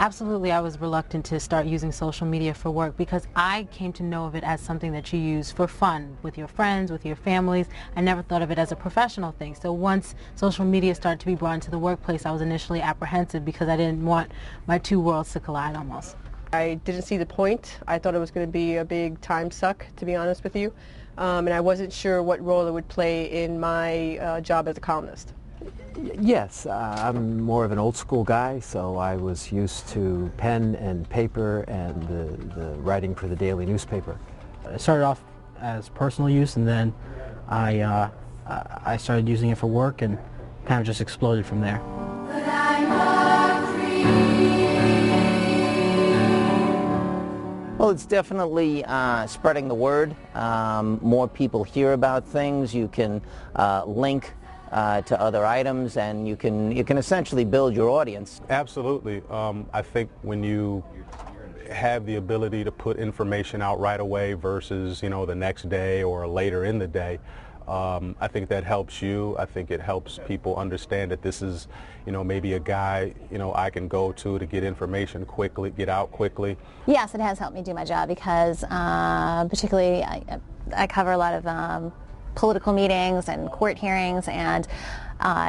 Absolutely, I was reluctant to start using social media for work because I came to know of it as something that you use for fun with your friends, with your families. I never thought of it as a professional thing. So once social media started to be brought into the workplace, I was initially apprehensive because I didn't want my two worlds to collide almost. I didn't see the point. I thought it was going to be a big time suck, to be honest with you. And I wasn't sure what role it would play in my job as a columnist. Yes, I'm more of an old school guy, so I was used to pen and paper and the writing for the daily newspaper. It started off as personal use, and then I started using it for work, and kind of just exploded from there. Well, it's definitely spreading the word. More people hear about things. You can link to other items, and you can essentially build your audience. Absolutely. I think when you have the ability to put information out right away versus, you know, the next day or later in the day, I think that helps you. I think it helps people understand that this is, you know, maybe a guy, you know, I can go to get information quickly, get out quickly. Yes, it has helped me do my job because particularly I cover a lot of political meetings and court hearings, and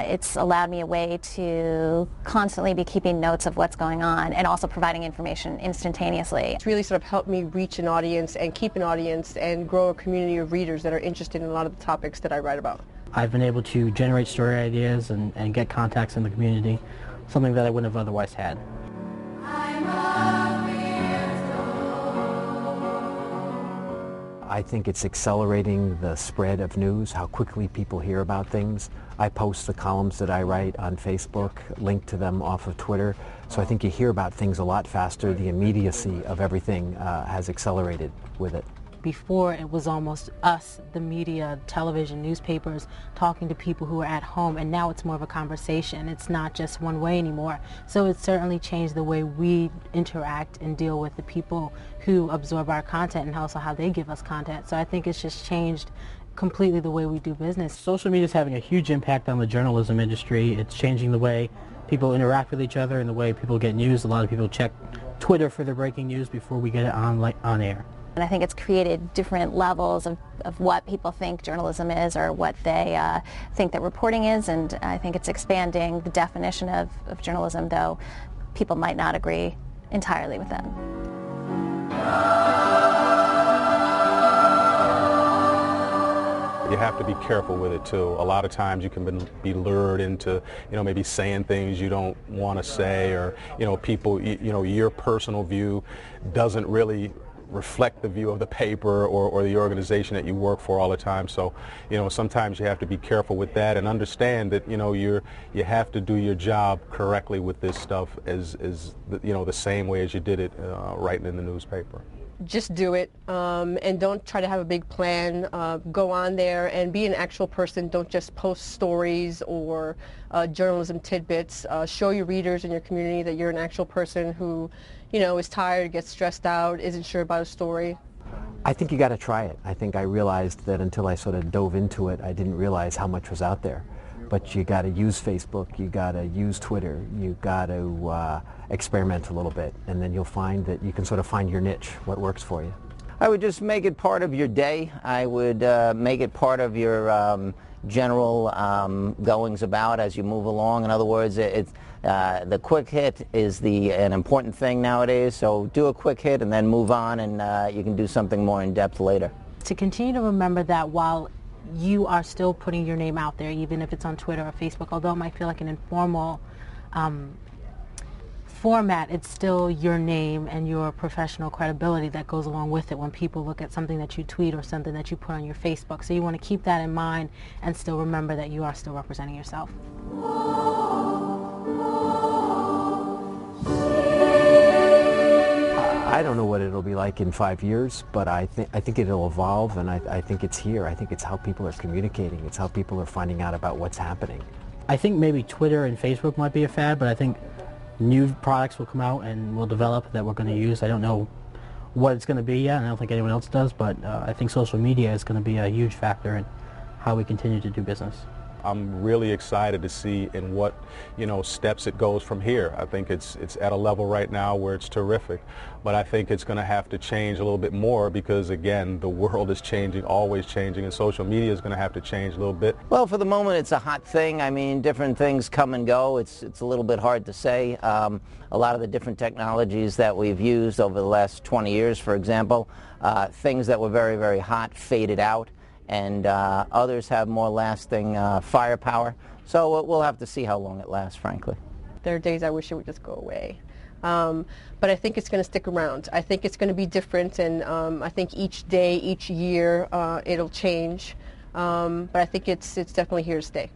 it's allowed me a way to constantly be keeping notes of what's going on and also providing information instantaneously. It's really sort of helped me reach an audience and keep an audience and grow a community of readers that are interested in a lot of the topics that I write about. I've been able to generate story ideas and get contacts in the community, something that I wouldn't have otherwise had. I think it's accelerating the spread of news, how quickly people hear about things. I post the columns that I write on Facebook, link to them off of Twitter, so I think you hear about things a lot faster. The immediacy of everything has accelerated with it. Before, it was almost us, the media, television, newspapers, talking to people who are at home, and now it's more of a conversation. It's not just one way anymore. So it's certainly changed the way we interact and deal with the people who absorb our content and also how they give us content. So I think it's just changed completely the way we do business. Social media is having a huge impact on the journalism industry. It's changing the way people interact with each other and the way people get news. A lot of people check Twitter for their breaking news before we get it on air. And I think it's created different levels of what people think journalism is or what they think that reporting is, and I think it's expanding the definition of journalism, though people might not agree entirely with them. You have to be careful with it too. A lot of times you can be lured into, you know, maybe saying things you don't want to say, or, you know, people, you know, your personal view doesn't really reflect the view of the paper or the organization that you work for all the time. So, you know, sometimes you have to be careful with that and understand that, you know, you have to do your job correctly with this stuff as you know, the same way as you did it writing in the newspaper. Just do it, and don't try to have a big plan. Go on there and be an actual person. Don't just post stories or journalism tidbits. Show your readers and your community that you're an actual person who, you know, is tired, gets stressed out, isn't sure about a story. I think you got to try it. I think I realized that until I sort of dove into it, I didn't realize how much was out there. But you got to use Facebook, you got to use Twitter, you got to experiment a little bit, and then you'll find that you can sort of find your niche, what works for you. I would just make it part of your day. I would make it part of your general goings about as you move along. In other words, the quick hit is an important thing nowadays, so do a quick hit and then move on, and you can do something more in depth later. To continue to remember that while you are still putting your name out there, even if it's on Twitter or Facebook, although it might feel like an informal format, it's still your name and your professional credibility that goes along with it when people look at something that you tweet or something that you put on your Facebook. So you want to keep that in mind and still remember that you are still representing yourself. I don't know what it'll be like in 5 years, but I think it'll evolve, and I think it's here. I think it's how people are communicating. It's how people are finding out about what's happening. I think maybe Twitter and Facebook might be a fad, but I think new products will come out and will develop that we're going to use. I don't know what it's going to be yet, and I don't think anyone else does, but I think social media is going to be a huge factor in how we continue to do business. I'm really excited to see in what, steps it goes from here. I think it's at a level right now where it's terrific, but I think it's going to have to change a little bit more because, again, the world is changing, always changing, and social media is going to have to change a little bit. Well, for the moment, it's a hot thing. I mean, different things come and go. It's a little bit hard to say. A lot of the different technologies that we've used over the last 20 years, for example, things that were very, very hot faded out, and others have more lasting firepower. So we'll have to see how long it lasts, frankly. There are days I wish it would just go away. But I think it's going to stick around. I think it's going to be different, and I think each day, each year, it'll change. But I think it's definitely here to stay.